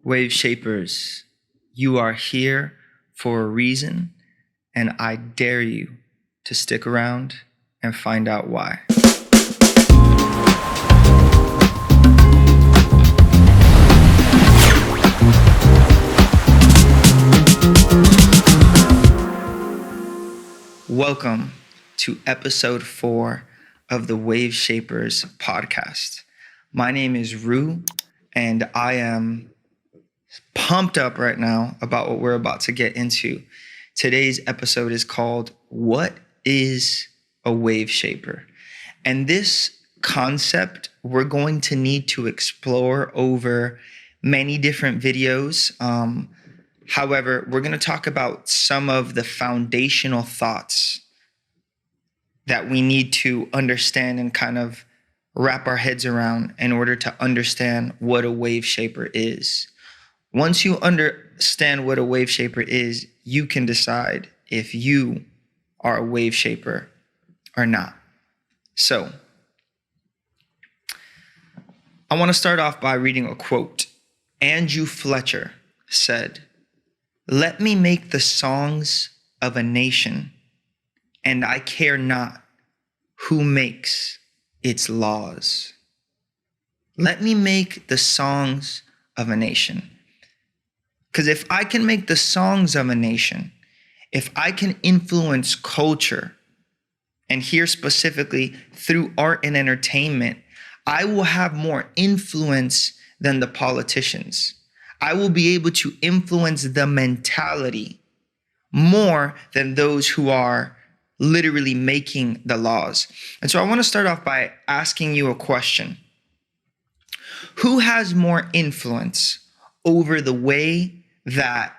Wave Shapers, you are here for a reason, and I dare you to stick around and find out why. Welcome to episode 4 of the Wave Shapers podcast. My name is Rue, and I am pumped up right now about what we're about to get into. Today's episode is called What is a Wave Shaper? And this concept we're going to need to explore over many different videos. However, we're going to talk about some of the foundational thoughts that we need to understand and kind of wrap our heads around in order to understand what a wave shaper is. Once you understand what a wave shaper is, you can decide if you are a wave shaper or not. So, I want to start off by reading a quote. Andrew Fletcher said, "Let me make the songs of a nation, and I care not who makes its laws." Let me make the songs of a nation. Because if I can make the songs of a nation, if I can influence culture, and here specifically through art and entertainment, I will have more influence than the politicians. I will be able to influence the mentality more than those who are literally making the laws. And so I want to start off by asking you a question. Who has more influence over the way that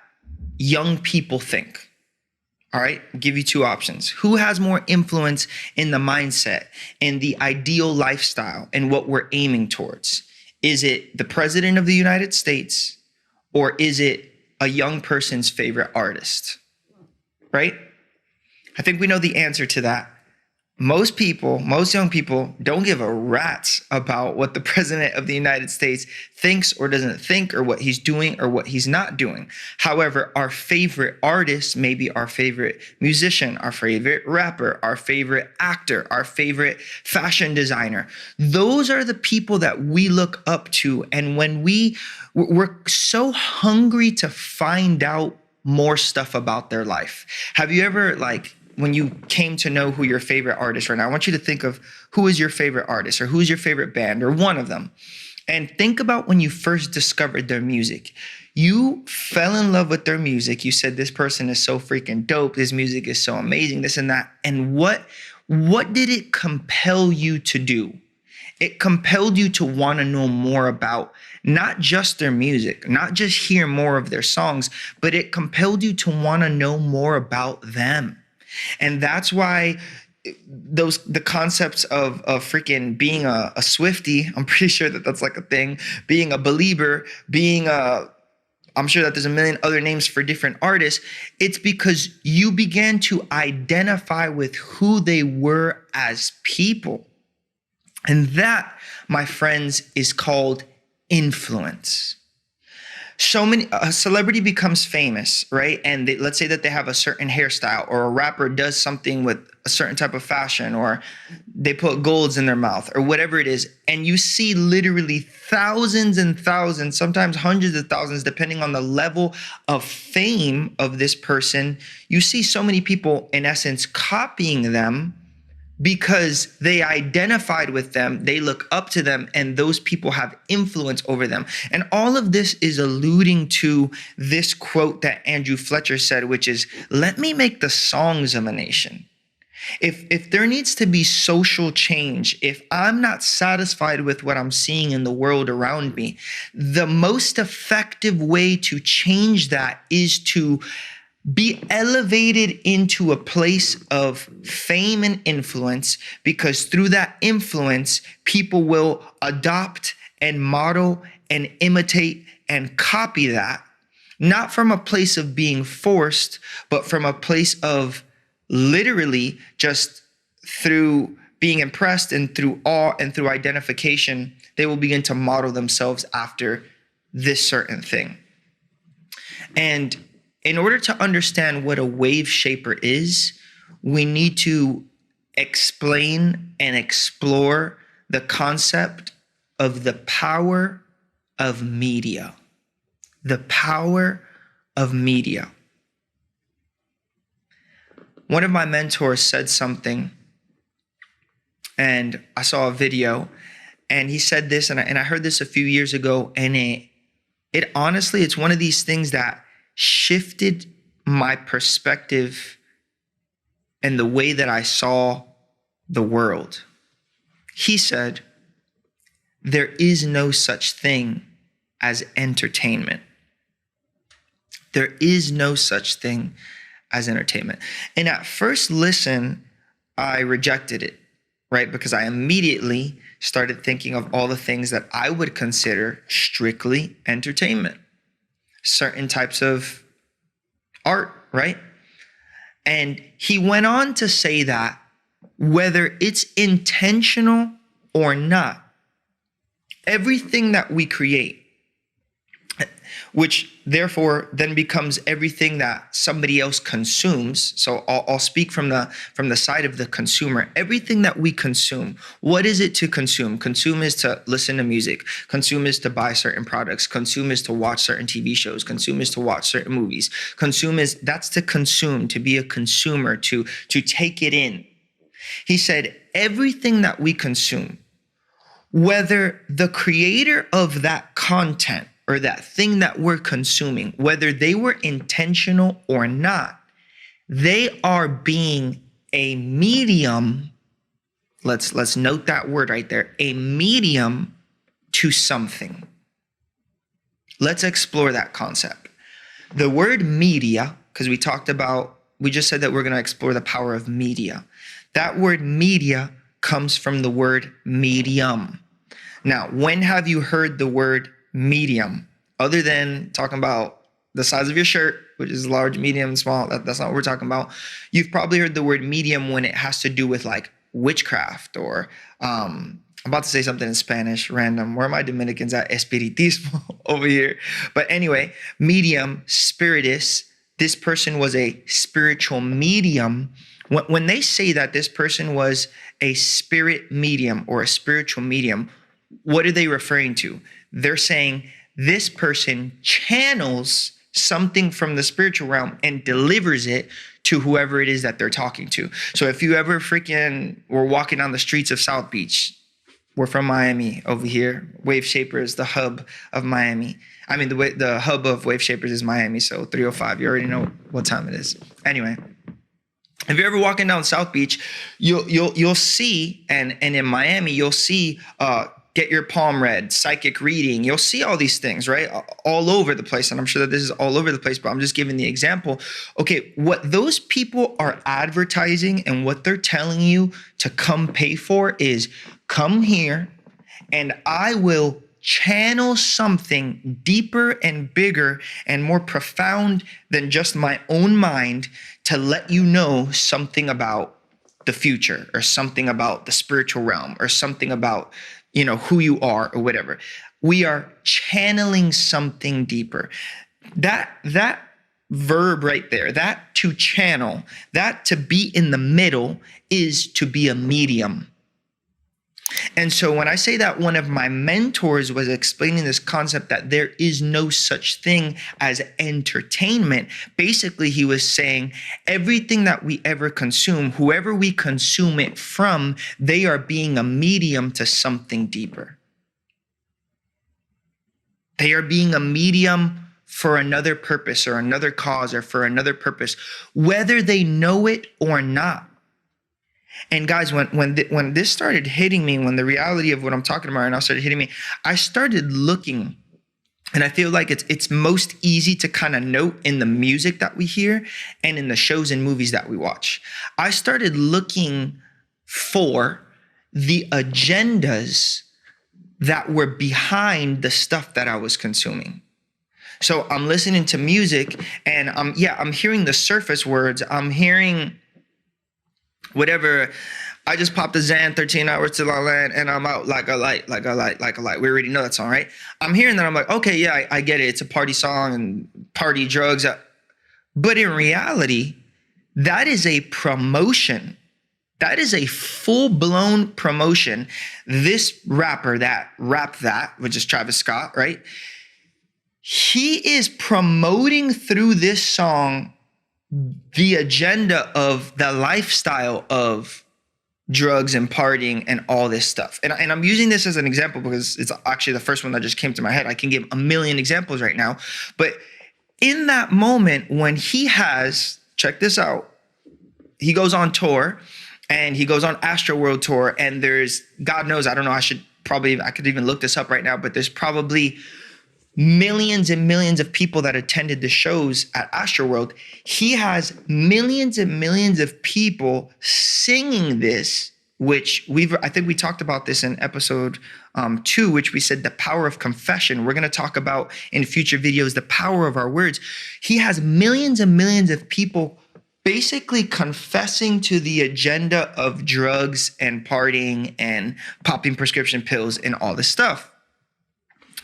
young people think? All right, I'll give you two options. Who has more influence in the mindset and the ideal lifestyle and what we're aiming towards? Is it the president of the United States, or is it a young person's favorite artist? Right? I think we know the answer to that. Most young people don't give a rat's about what the president of the United States thinks or doesn't think, or what he's doing or what he's not doing. However, our favorite artist, maybe our favorite musician, our favorite rapper, our favorite actor, our favorite fashion designer, those are the people that we look up to. And when we're so hungry to find out more stuff about their life. Have you ever, when you came to know who your favorite artist right now, I want you to think of who is your favorite artist, or who's your favorite band, or one of them. And think about when you first discovered their music. You fell in love with their music. You said, this person is so freaking dope. This music is so amazing, this and that. And what did it compel you to do? It compelled you to want to know more about not just their music, not just hear more of their songs, but it compelled you to want to know more about them. And that's why the concepts of freaking being a Swiftie, I'm pretty sure that that's like a thing, being a believer, I'm sure that there's a million other names for different artists. It's because you began to identify with who they were as people. And that, my friends, is called influence. A celebrity becomes famous, right? And let's say that they have a certain hairstyle, or a rapper does something with a certain type of fashion, or they put golds in their mouth, or whatever it is. And you see literally thousands and thousands, sometimes hundreds of thousands, depending on the level of fame of this person. You see so many people, in essence, copying them because they identified with them, they look up to them, and those people have influence over them. And all of this is alluding to this quote that Andrew Fletcher said, which is, let me make the songs of a nation. If there needs to be social change, if I'm not satisfied with what I'm seeing in the world around me, the most effective way to change that is to be elevated into a place of fame and influence, because through that influence, people will adopt and model and imitate and copy that, not from a place of being forced, but from a place of literally just through being impressed and through awe and through identification, they will begin to model themselves after this certain thing. And in order to understand what a wave shaper is, we need to explain and explore the concept of the power of media. The power of media. One of my mentors said something, and I saw a video, and he said this, and I heard this a few years ago, and it honestly, it's one of these things that shifted my perspective and the way that I saw the world. He said, there is no such thing as entertainment. There is no such thing as entertainment. And at first listen, I rejected it, right? Because I immediately started thinking of all the things that I would consider strictly entertainment. Certain types of art, right? And he went on to say that whether it's intentional or not, everything that we create, which therefore then becomes everything that somebody else consumes. So I'll speak from the side of the consumer. Everything that we consume, what is it to consume? Consume is to listen to music. Consume is to buy certain products. Consume is to watch certain TV shows. Consume is to watch certain movies. That's to consume, to be a consumer, to take it in. He said, everything that we consume, whether the creator of that content or that thing that we're consuming, whether they were intentional or not, they are being a medium. Let's note that word right there, a medium to something. Let's explore that concept. The word media, because we just said that we're going to explore the power of media. That word media comes from the word medium. Now, when have you heard the word medium, other than talking about the size of your shirt, which is large, medium, small? That's not what we're talking about. You've probably heard the word medium when it has to do with like witchcraft, or I'm about to say something in Spanish, random. Where are my Dominicans at? Espiritismo over here. But anyway, medium, spiritus. This person was a spiritual medium. When they say that this person was a spirit medium or a spiritual medium, what are they referring to? They're saying this person channels something from the spiritual realm and delivers it to whoever it is that they're talking to. So if you ever were walking down the streets of South Beach, we're from Miami over here. Wave Shapers, the hub of Miami. I mean, the hub of Wave Shapers is Miami, so 305. You already know what time it is. Anyway, if you're ever walking down South Beach, you'll see, and in Miami, you'll see get your palm read, psychic reading. You'll see all these things, right? All over the place. And I'm sure that this is all over the place, but I'm just giving the example. Okay, what those people are advertising and what they're telling you to come pay for is come here and I will channel something deeper and bigger and more profound than just my own mind to let you know something about the future or something about the spiritual realm or something about, who you are or whatever. We are channeling something deeper. That verb right there, that to channel, that to be in the middle is to be a medium. And so when I say that one of my mentors was explaining this concept that there is no such thing as entertainment, basically he was saying everything that we ever consume, whoever we consume it from, they are being a medium to something deeper. They are being a medium for another purpose or another cause or for another purpose, whether they know it or not. And guys, when this started hitting me, when the reality of what I'm talking about right now started hitting me, I started looking, and I feel like it's most easy to kind of note in the music that we hear and in the shows and movies that we watch. I started looking for the agendas that were behind the stuff that I was consuming. So I'm listening to music and I'm hearing the surface words. I'm hearing whatever, I just popped a Xan, 13 hours to La Land, and I'm out like a light, like a light, like a light. We already know that song, right? I'm hearing that. I'm like, okay, yeah, I get it. It's a party song and party drugs. But in reality, that is a promotion. That is a full-blown promotion. This rapper that rapped that, which is Travis Scott, right? He is promoting through this song the agenda of the lifestyle of drugs and partying and all this stuff. And I'm using this as an example because it's actually the first one that just came to my head. I can give a million examples right now. But in that moment when he has, check this out, he goes on tour and he goes on Astroworld tour, and there's, God knows, I don't know, I could even look this up right now, but there's probably millions and millions of people that attended the shows at Astroworld. He has millions and millions of people singing this, which I think we talked about this in episode 2, which we said the power of confession. We're going to talk about in future videos, the power of our words. He has millions and millions of people basically confessing to the agenda of drugs and partying and popping prescription pills and all this stuff.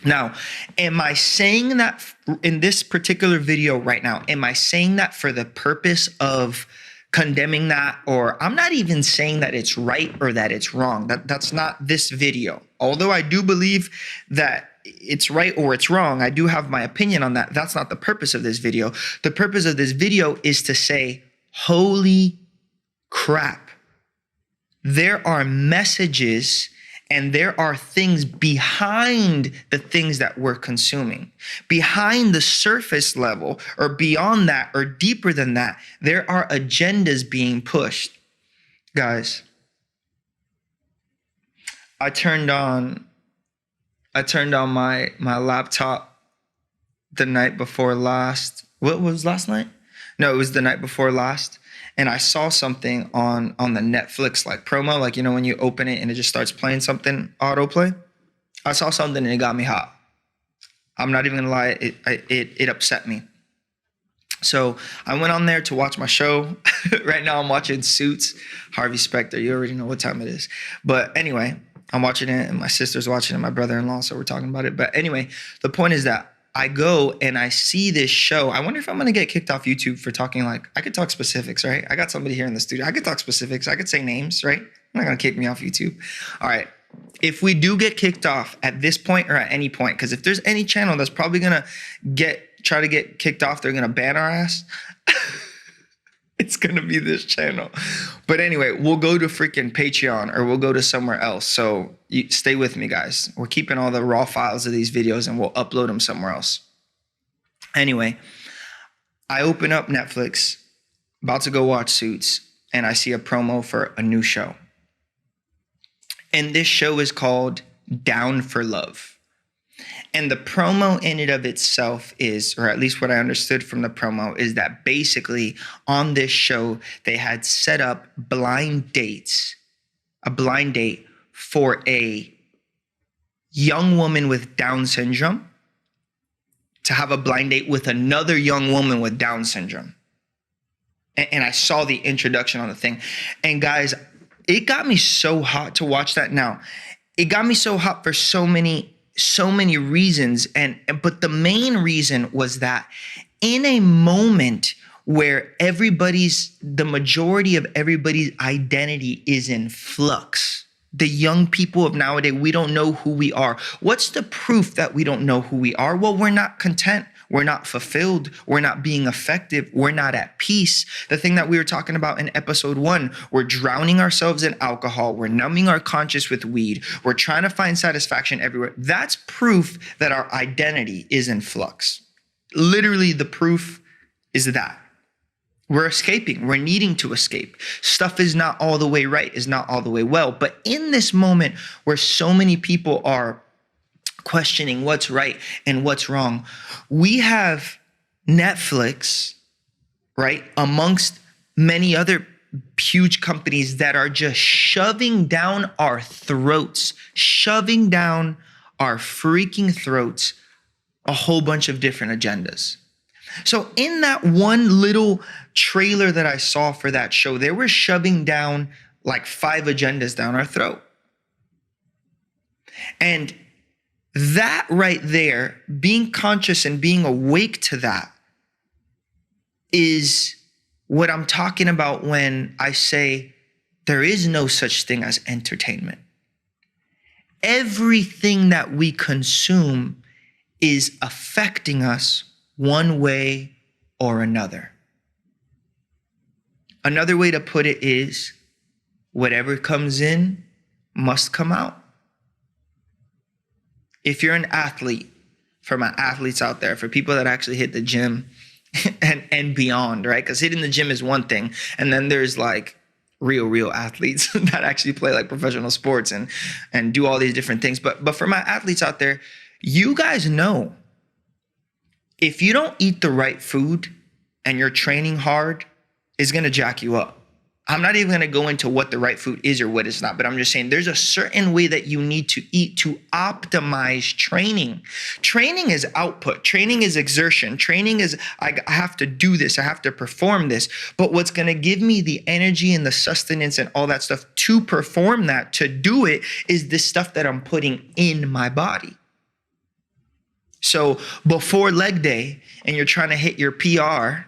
Now, am I saying that in this particular video right now, am I saying that for the purpose of condemning that? Or I'm not even saying that it's right or that it's wrong. That's not this video. Although I do believe that it's right or it's wrong, I do have my opinion on that. That's not the purpose of this video. The purpose of this video is to say, holy crap, there are messages and there are things behind the things that we're consuming. Behind the surface level or beyond that or deeper than that, there are agendas being pushed. Guys, I turned on my laptop the night before last. What was last night? No, it was the night before last. And I saw something on the Netflix like promo, like, you know, when you open it and it just starts playing something, autoplay. I saw something and it got me hot. I'm not even gonna lie, it upset me. So I went on there to watch my show. Right now I'm watching Suits, Harvey Specter. You already know what time it is. But anyway, I'm watching it and my sister's watching it, my brother-in-law, so we're talking about it. But anyway, the point is that I go and I see this show. I wonder if I'm going to get kicked off YouTube for talking like, I could talk specifics, right? I got somebody here in the studio. I could talk specifics. I could say names, right? They're not going to kick me off YouTube. All right. If we do get kicked off at this point or at any point, because if there's any channel that's probably going to try to get kicked off, they're going to ban our ass. It's going to be this channel. But anyway, we'll go to freaking Patreon or we'll go to somewhere else. So stay with me, guys. We're keeping all the raw files of these videos and we'll upload them somewhere else. Anyway, I open up Netflix, about to go watch Suits, and I see a promo for a new show. And this show is called Down for Love. And the promo in and of itself is, or at least what I understood from the promo, is that basically on this show, they had set up blind dates, a blind date for a young woman with Down syndrome to have a blind date with another young woman with Down syndrome. And I saw the introduction on the thing. And guys, it got me so hot to watch that. Now, it got me so hot for so many reasons, but the main reason was that in a moment where the majority of everybody's identity is in flux, the young people of nowadays, we don't know who we are. What's the proof that we don't know who we are? Well, we're not content. We're not fulfilled. We're not being effective. We're not at peace. The thing that we were talking about in episode 1, we're drowning ourselves in alcohol. We're numbing our conscience with weed. We're trying to find satisfaction everywhere. That's proof that our identity is in flux. Literally, the proof is that. We're escaping. We're needing to escape. Stuff is not all the way right, is not all the way well. But in this moment where so many people are questioning what's right and what's wrong, we have Netflix, right, amongst many other huge companies that are just shoving down our throats, shoving down our freaking throats a whole bunch of different agendas. So in that one little trailer that I saw for that show, they were shoving down like 5 agendas down our throat. And that right there, being conscious and being awake to that, is what I'm talking about when I say there is no such thing as entertainment. Everything that we consume is affecting us one way or another. Another way to put it is, whatever comes in must come out. If you're an athlete, for my athletes out there, for people that actually hit the gym and beyond, right? Because hitting the gym is one thing. And then there's like real athletes that actually play like professional sports and do all these different things. But for my athletes out there, you guys know, if you don't eat the right food and you're training hard, it's going to jack you up. I'm not even going to go into what the right food is or what it's not, but I'm just saying there's a certain way that you need to eat to optimize training. Training is output. Training is exertion. Training is, I have to do this. I have to perform this. But what's going to give me the energy and the sustenance and all that stuff to perform that, to do it, is the stuff that I'm putting in my body. So before leg day and you're trying to hit your PR,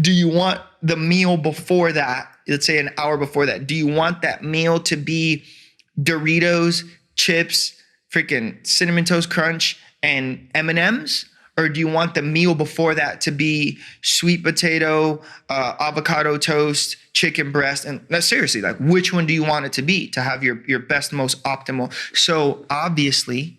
do you want the meal before that, let's say an hour before that, do you want that meal to be Doritos, chips, freaking Cinnamon Toast Crunch, and M&Ms? Or do you want the meal before that to be sweet potato, avocado toast, chicken breast? And seriously, like, which one do you want it to be to have your best, most optimal? So obviously,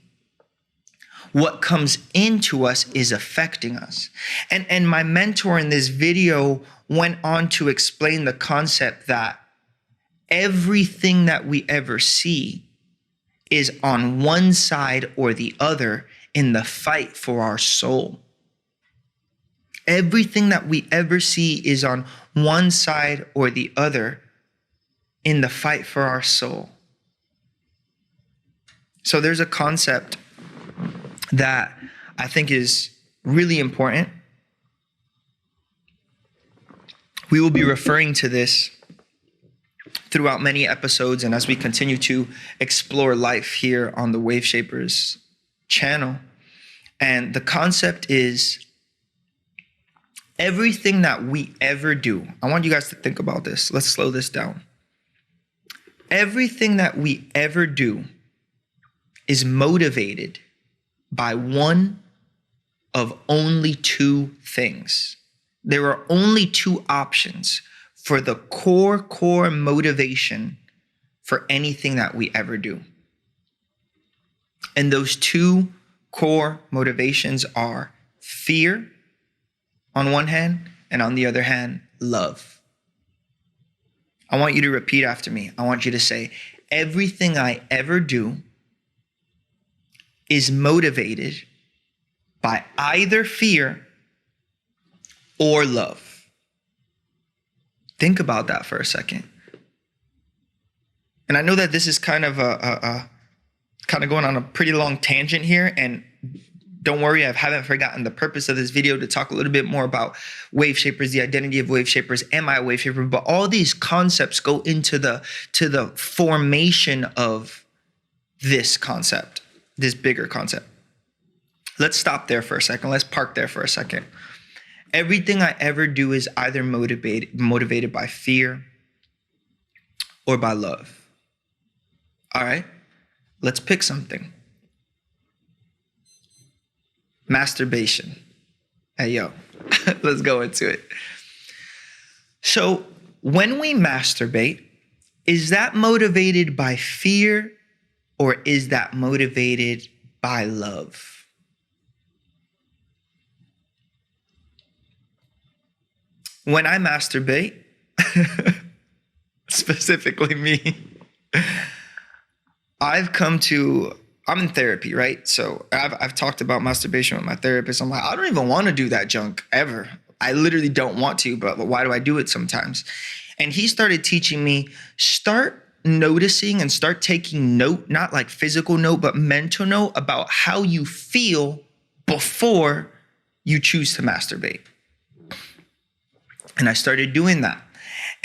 what comes into us is affecting us. And my mentor in this video went on to explain the concept that everything that we ever see is on one side or the other in the fight for our soul. Everything that we ever see is on one side or the other in the fight for our soul. So there's a concept that I think is really important. We will be referring to this throughout many episodes and as we continue to explore life here on the Wave Shapers channel. And the concept is, everything that we ever do, I want you guys to think about this. Let's slow this down. Everything that we ever do is motivated by one of only 2 things. There are only 2 options for the core motivation for anything that we ever do. And those 2 core motivations are fear on one hand, and on the other hand, love. I want you to repeat after me. I want you to say, everything I ever do is motivated by either fear or love. Think about that for a second. And I know that this is kind of going on a pretty long tangent here, and don't worry, I haven't forgotten the purpose of this video, to talk a little bit more about Wave Shapers, the identity of Wave Shapers, am I a Wave Shaper? But all these concepts go into the formation of this concept, this bigger concept. Let's stop there for a second. Let's park there for a second. Everything I ever do is either motivated by fear or by love. All right, let's pick something. Masturbation. Hey, yo, let's go into it. So when we masturbate, is that motivated by fear or is that motivated by love? When I masturbate, specifically me, I'm in therapy, right? So I've talked about masturbation with my therapist. I'm like, I don't even want to do that junk ever. I literally don't want to, but why do I do it sometimes? And he started teaching me, start noticing and start taking note, not like physical note, but mental note about how you feel before you choose to masturbate. And I started doing that.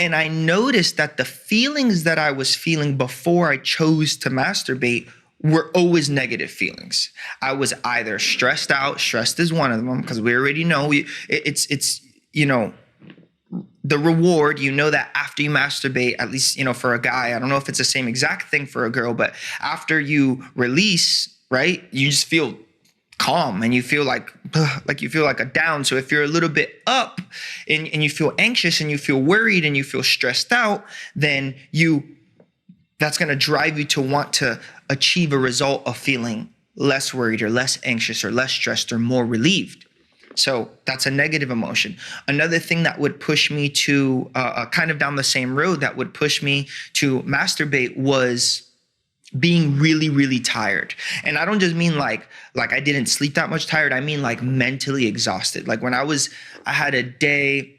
And I noticed that the feelings that I was feeling before I chose to masturbate were always negative feelings. I was either stressed out, stressed is one of them, because we already know it's the reward, that after you masturbate, at least, for a guy, I don't know if it's the same exact thing for a girl, but after you release, right, you just feel calm and you feel like you feel like a down. So if you're a little bit up and you feel anxious and you feel worried and you feel stressed out, then that's going to drive you to want to achieve a result of feeling less worried or less anxious or less stressed or more relieved. So that's a negative emotion. Another thing that would push me to kind of down the same road that would push me to masturbate was being really, really tired. And I don't just mean like I didn't sleep that much tired. I mean like mentally exhausted. Like when I had a day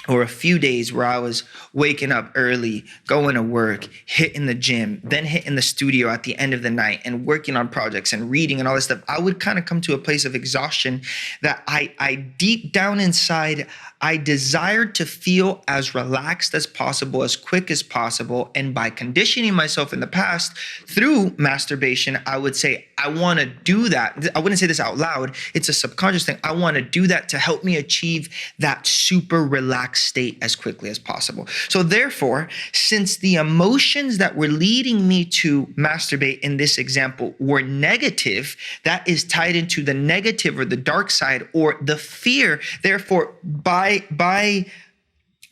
or a few days where I was waking up early, going to work, hitting the gym, then hitting the studio at the end of the night and working on projects and reading and all this stuff, I would kind of come to a place of exhaustion that I deep down inside, I desired to feel as relaxed as possible, as quick as possible. And by conditioning myself in the past through masturbation, I would say, I want to do that. I wouldn't say this out loud. It's a subconscious thing. I want to do that to help me achieve that super relaxed state as quickly as possible. So therefore, since the emotions that were leading me to masturbate in this example were negative, that is tied into the negative or the dark side or the fear. Therefore, by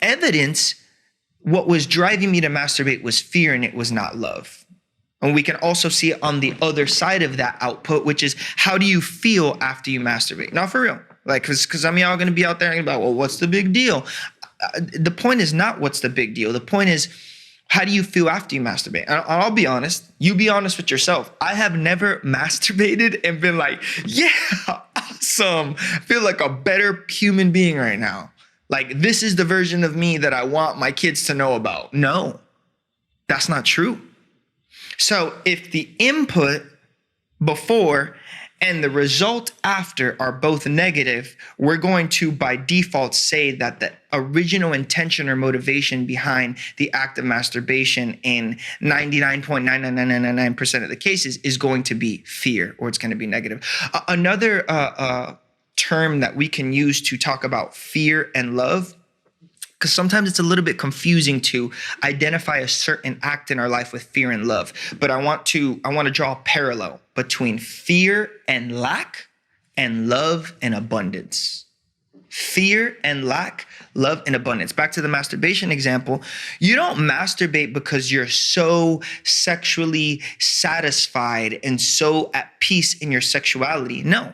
evidence, what was driving me to masturbate was fear and it was not love. And we can also see it on the other side of that output, which is how do you feel after you masturbate? Now, for real, like, because some of y'all are going to be out there and about, well, what's the big deal? The point is not what's the big deal. The point is, how do you feel after you masturbate? And I'll be honest. You be honest with yourself. I have never masturbated and been like, yeah, awesome. I feel like a better human being right now. Like, this is the version of me that I want my kids to know about. No, that's not true. So if the input before and the result after are both negative, we're going to by default say that the original intention or motivation behind the act of masturbation in 99.99999% of the cases is going to be fear, or it's going to be negative. Another term that we can use to talk about fear and love, because sometimes it's a little bit confusing to identify a certain act in our life with fear and love. But I want to draw a parallel between fear and lack and love and abundance. Fear and lack, love and abundance. Back to the masturbation example. You don't masturbate because you're so sexually satisfied and so at peace in your sexuality. No.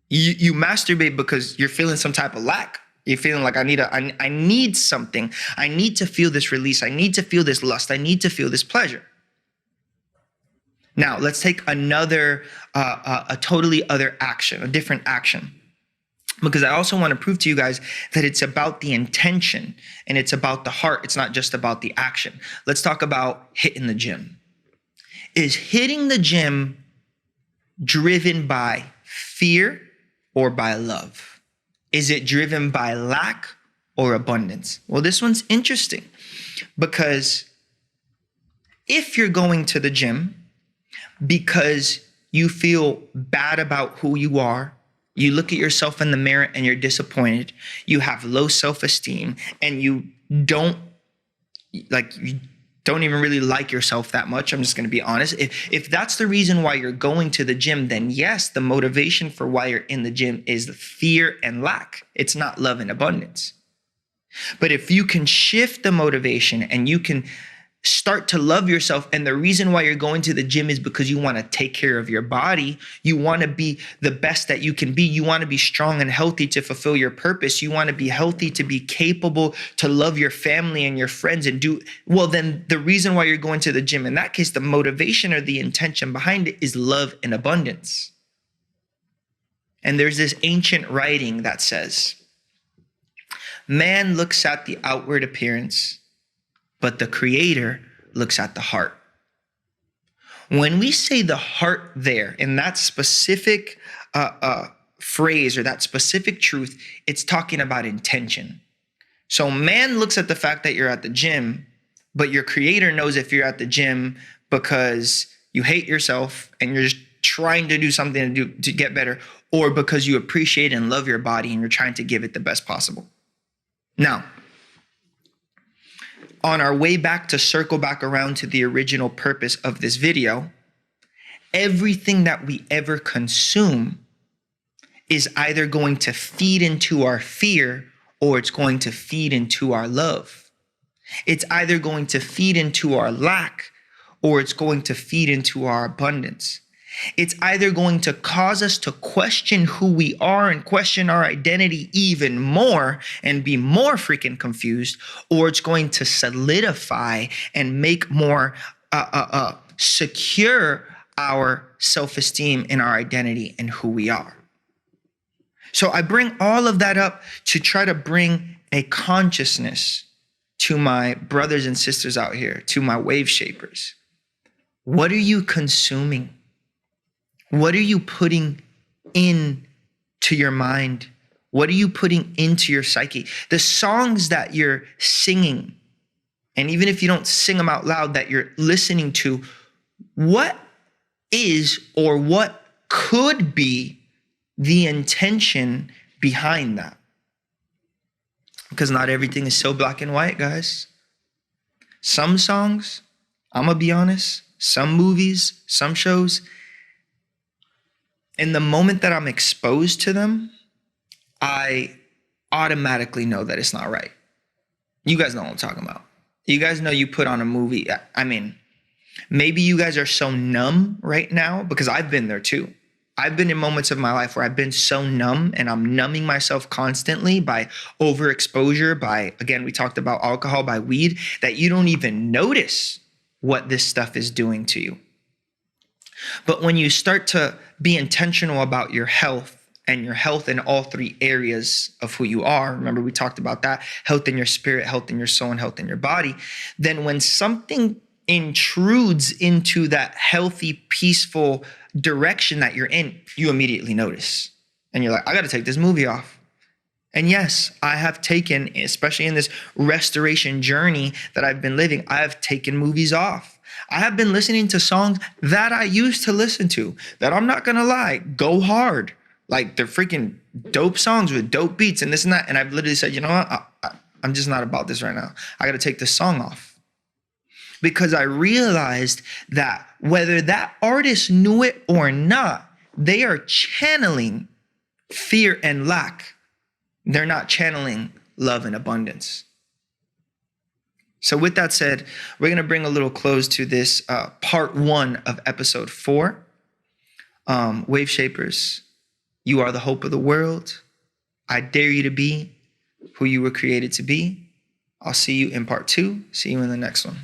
You masturbate because you're feeling some type of lack. You're feeling like I need something. I need to feel this release. I need to feel this lust. I need to feel this pleasure. Now, let's take another, a totally other action, a different action. Because I also want to prove to you guys that it's about the intention and it's about the heart. It's not just about the action. Let's talk about hitting the gym. Is hitting the gym driven by fear or by love? Is it driven by lack or abundance? Well, this one's interesting because if you're going to the gym because you feel bad about who you are, you look at yourself in the mirror and you're disappointed, you have low self-esteem, and you don't even really like yourself that much. I'm just going to be honest. If that's the reason why you're going to the gym, then yes, the motivation for why you're in the gym is the fear and lack. It's not love and abundance. But if you can shift the motivation and you can start to love yourself, and the reason why you're going to the gym is because you want to take care of your body. You want to be the best that you can be. You want to be strong and healthy to fulfill your purpose. You want to be healthy to be capable to love your family and your friends and do well. Then the reason why you're going to the gym, in that case, the motivation or the intention behind it is love and abundance. And there's this ancient writing that says, man looks at the outward appearance, but the Creator looks at the heart. When we say the heart there in that specific phrase or that specific truth, it's talking about intention. So man looks at the fact that you're at the gym, but your creator knows if you're at the gym because you hate yourself and you're just trying to do something to get better, or because you appreciate and love your body and you're trying to give it the best possible. Now, on our way back to circle back around to the original purpose of this video, everything that we ever consume is either going to feed into our fear or it's going to feed into our love. It's either going to feed into our lack or it's going to feed into our abundance. It's either going to cause us to question who we are and question our identity even more and be more freaking confused, or it's going to solidify and make more secure our self-esteem and our identity and who we are. So I bring all of that up to try to bring a consciousness to my brothers and sisters out here, to my wave shapers. What are you consuming? What are you putting in to your mind? What are you putting into your psyche? The songs that you're singing, and even if you don't sing them out loud, that you're listening to, what is or what could be the intention behind that? Because not everything is so black and white, guys. Some songs, I'm gonna be honest, some movies, some shows, in the moment that I'm exposed to them, I automatically know that it's not right. You guys know what I'm talking about. You guys know you put on a movie. I mean, maybe you guys are so numb right now, because I've been there too. I've been in moments of my life where I've been so numb and I'm numbing myself constantly by overexposure, by, again, we talked about alcohol, by weed, that you don't even notice what this stuff is doing to you. But when you start to be intentional about your health, and your health in all three areas of who you are, remember we talked about that, health in your spirit, health in your soul, and health in your body, then when something intrudes into that healthy, peaceful direction that you're in, you immediately notice. And you're like, I got to take this movie off. And yes, I have taken, especially in this restoration journey that I've been living, I have taken movies off. I have been listening to songs that I used to listen to that, I'm not going to lie, go hard. Like, they're freaking dope songs with dope beats and this and that. And I've literally said, you know what? I'm just not about this right now. I got to take this song off. Because I realized that whether that artist knew it or not, they are channeling fear and lack. They're not channeling love and abundance. So with that said, we're going to bring a little close to this part 1 of episode 4. Wave Shapers, you are the hope of the world. I dare you to be who you were created to be. I'll see you in part 2. See you in the next one.